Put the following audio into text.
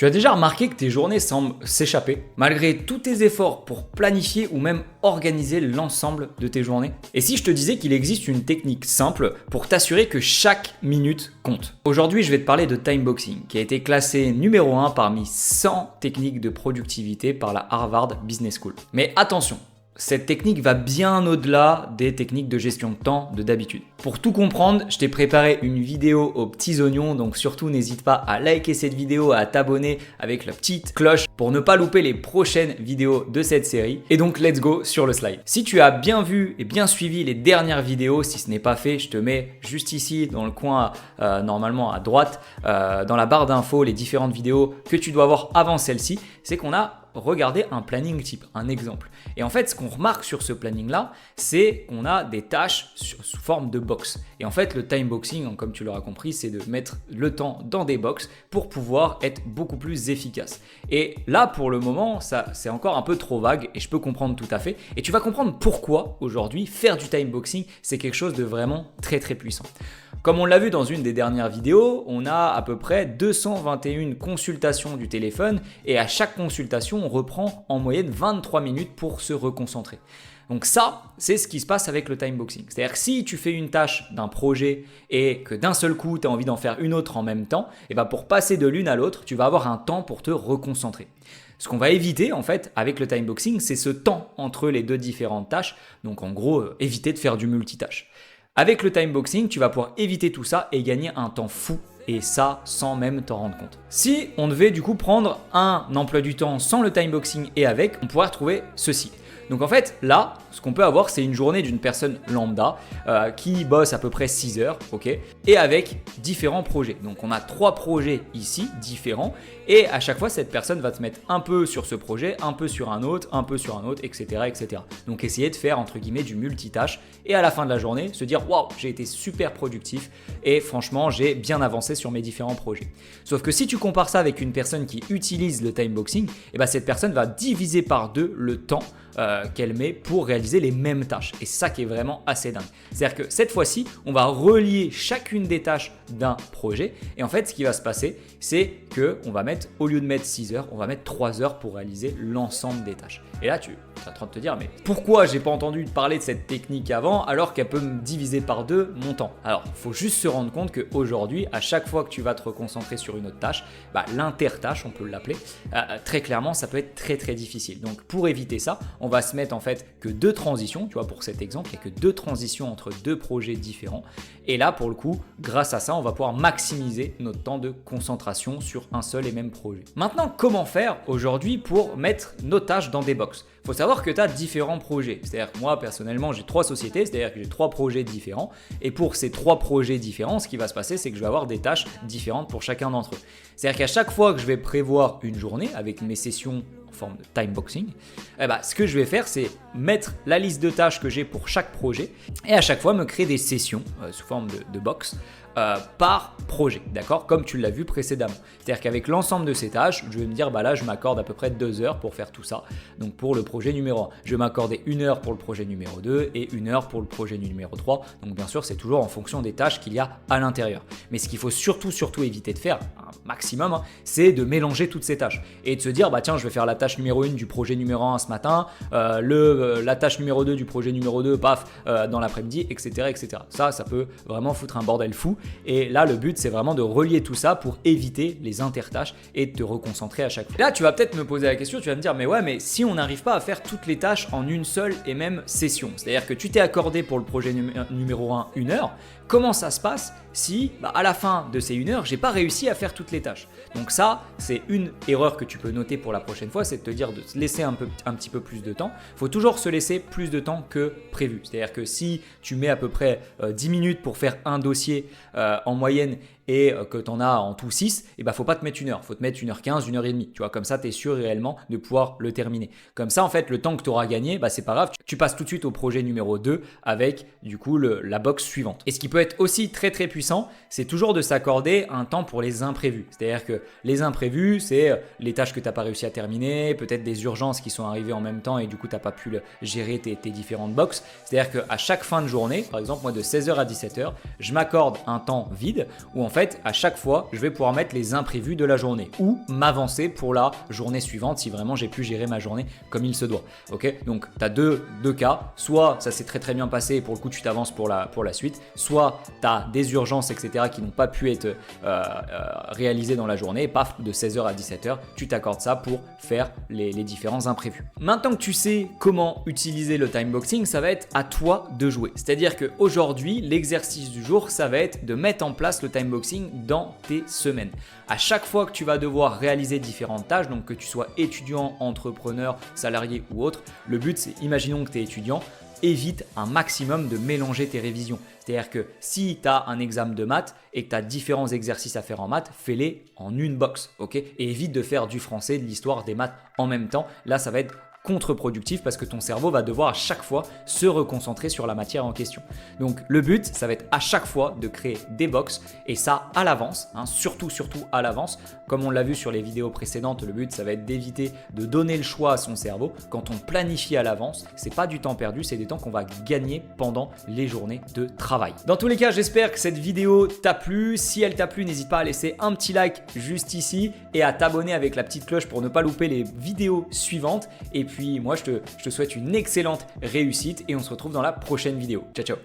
Tu as déjà remarqué que tes journées semblent s'échapper, malgré tous tes efforts pour planifier ou même organiser l'ensemble de tes journées? Et si je te disais qu'il existe une technique simple pour t'assurer que chaque minute compte? Aujourd'hui, je vais te parler de timeboxing, qui a été classé numéro 1 parmi 100 techniques de productivité par la Harvard Business School. Mais attention! Cette technique va bien au-delà des techniques de gestion de temps de d'habitude. Pour tout comprendre, je t'ai préparé une vidéo aux petits oignons, donc surtout n'hésite pas à liker cette vidéo, à t'abonner avec la petite cloche pour ne pas louper les prochaines vidéos de cette série. Et donc let's go sur le slide. Si tu as bien vu et bien suivi les dernières vidéos, si ce n'est pas fait, je te mets juste ici dans le coin, normalement à droite, dans la barre d'infos, les différentes vidéos que tu dois voir avant celle-ci, c'est qu'on a regardez un planning type, un exemple. Et en fait, ce qu'on remarque sur ce planning-là, c'est qu'on a des tâches sous forme de box. Et en fait, le timeboxing, comme tu l'auras compris, c'est de mettre le temps dans des box pour pouvoir être beaucoup plus efficace. Et là, pour le moment, ça, c'est encore un peu trop vague et je peux comprendre tout à fait. Et tu vas comprendre pourquoi aujourd'hui, faire du timeboxing, c'est quelque chose de vraiment très très puissant. Comme on l'a vu dans une des dernières vidéos, on a à peu près 221 consultations du téléphone et à chaque consultation, on reprend en moyenne 23 minutes pour se reconcentrer. Donc ça, c'est ce qui se passe avec le timeboxing. C'est-à-dire que si tu fais une tâche d'un projet et que d'un seul coup, tu as envie d'en faire une autre en même temps, et ben pour passer de l'une à l'autre, tu vas avoir un temps pour te reconcentrer. Ce qu'on va éviter en fait avec le timeboxing, c'est ce temps entre les deux différentes tâches. Donc en gros, éviter de faire du multitâche. Avec le timeboxing, tu vas pouvoir éviter tout ça et gagner un temps fou. Et ça, sans même t'en rendre compte. Si on devait du coup prendre un emploi du temps sans le timeboxing et avec, on pourrait retrouver ceci. Donc en fait, là, ce qu'on peut avoir, c'est une journée d'une personne lambda qui bosse à peu près 6 heures, ok, et avec différents projets. Donc on a 3 projets ici, différents, et à chaque fois, cette personne va te mettre un peu sur ce projet, un peu sur un autre, un peu sur un autre, etc., etc. Donc essayer de faire, entre guillemets, du multitâche, et à la fin de la journée, se dire « Waouh, j'ai été super productif, et franchement, j'ai bien avancé sur mes différents projets. » Sauf que si tu compares ça avec une personne qui utilise le timeboxing, et ben cette personne va diviser par 2 le temps qu'elle met pour réaliser les mêmes tâches. Et c'est ça qui est vraiment assez dingue. C'est-à-dire que cette fois-ci, on va relier chacune des tâches d'un projet. Et en fait, ce qui va se passer, c'est qu'on va mettre, au lieu de mettre 6 heures, on va mettre 3 heures pour réaliser l'ensemble des tâches. Et là, tu es en train de te dire, mais pourquoi j'ai pas entendu parler de cette technique avant alors qu'elle peut me diviser par 2 mon temps? Alors, il faut juste se rendre compte qu'aujourd'hui, à chaque fois que tu vas te reconcentrer sur une autre tâche, l'intertâche, on peut l'appeler, très clairement, ça peut être très très difficile. Donc, pour éviter ça, on va se mettre en fait que 2 transitions, tu vois, pour cet exemple, il n'y a que 2 transitions entre 2 projets différents. Et là, pour le coup, grâce à ça, on va pouvoir maximiser notre temps de concentration sur un seul et même projet. Maintenant, comment faire aujourd'hui pour mettre nos tâches dans des box? Il faut savoir que tu as différents projets. C'est-à-dire que moi, personnellement, j'ai 3 sociétés, c'est-à-dire que j'ai 3 projets différents. Et pour ces 3 projets différents, ce qui va se passer, c'est que je vais avoir des tâches différentes pour chacun d'entre eux. C'est-à-dire qu'à chaque fois que je vais prévoir une journée avec mes sessions en forme de timeboxing, ce que je vais faire, c'est mettre la liste de tâches que j'ai pour chaque projet et à chaque fois me créer des sessions sous forme de box par projet, d'accord? Comme tu l'as vu précédemment. C'est-à-dire qu'avec l'ensemble de ces tâches, je vais me dire, là, je m'accorde à peu près 2 heures pour faire tout ça. Donc pour le projet numéro 1, je vais m'accorder 1 heure pour le projet numéro 2 et 1 heure pour le projet numéro 3. Donc bien sûr, c'est toujours en fonction des tâches qu'il y a à l'intérieur. Mais ce qu'il faut surtout éviter de faire, un maximum, c'est de mélanger toutes ces tâches et de se dire, tiens, je vais faire la tâche numéro 1 du projet numéro 1 ce matin, la tâche numéro 2 du projet numéro 2, dans l'après-midi, etc., etc. Ça peut vraiment foutre un bordel fou. Et là, le but, c'est vraiment de relier tout ça pour éviter les intertâches et de te reconcentrer à chaque fois. Et là, tu vas peut-être me poser la question, tu vas me dire, mais ouais, mais si on n'arrive pas à faire toutes les tâches en une seule et même session, c'est-à-dire que tu t'es accordé pour le projet numéro 1 1 heure, comment ça se passe si à la fin de ces 1 heure, j'ai pas réussi à faire toutes les tâches? Donc ça, c'est une erreur que tu peux noter pour la prochaine fois, c'est de te dire de se laisser un petit peu plus de temps. Il faut toujours se laisser plus de temps que prévu. C'est-à-dire que si tu mets à peu près 10 minutes pour faire un dossier en moyenne et que tu en as en tout 6, faut pas te mettre 1 heure, faut te mettre 1h15, 1h30, tu vois, comme ça tu es sûr réellement de pouvoir le terminer. Comme ça en fait, le temps que tu auras gagné, c'est pas grave, tu passes tout de suite au projet numéro 2 avec du coup la box suivante. Et ce qui peut être aussi très très puissant, c'est toujours de s'accorder un temps pour les imprévus. C'est-à-dire que les imprévus, c'est les tâches que tu n'as pas réussi à terminer, peut-être des urgences qui sont arrivées en même temps et du coup tu n'as pas pu gérer tes différentes box. C'est-à-dire qu'à chaque fin de journée, par exemple moi de 16h à 17h, je m'accorde un temps vide où en fait fait, à chaque fois, je vais pouvoir mettre les imprévus de la journée ou m'avancer pour la journée suivante si vraiment j'ai pu gérer ma journée comme il se doit. Ok, donc tu as deux cas, soit ça s'est très bien passé et pour le coup tu t'avances pour la suite, soit tu as des urgences etc. qui n'ont pas pu être réalisées dans la journée, et paf, de 16h à 17h, tu t'accordes ça pour faire les différents imprévus. Maintenant que tu sais comment utiliser le timeboxing, ça va être à toi de jouer. C'est-à-dire qu'aujourd'hui, l'exercice du jour, ça va être de mettre en place le timeboxing dans tes semaines. À chaque fois que tu vas devoir réaliser différentes tâches, donc que tu sois étudiant, entrepreneur, salarié ou autre, le but c'est, imaginons que tu es étudiant, évite un maximum de mélanger tes révisions. C'est-à-dire que si tu as un examen de maths et que tu as différents exercices à faire en maths, fais-les en une box, ok? Et évite de faire du français, de l'histoire, des maths en même temps. Là, ça va être contre-productif parce que ton cerveau va devoir à chaque fois se reconcentrer sur la matière en question. Donc le but, ça va être à chaque fois de créer des box et ça à l'avance, surtout à l'avance. Comme on l'a vu sur les vidéos précédentes, le but, ça va être d'éviter de donner le choix à son cerveau. Quand on planifie à l'avance, c'est pas du temps perdu, c'est des temps qu'on va gagner pendant les journées de travail. Dans tous les cas, j'espère que cette vidéo t'a plu. Si elle t'a plu, n'hésite pas à laisser un petit like juste ici et à t'abonner avec la petite cloche pour ne pas louper les vidéos suivantes. Et puis moi, je te souhaite une excellente réussite et on se retrouve dans la prochaine vidéo. Ciao, ciao.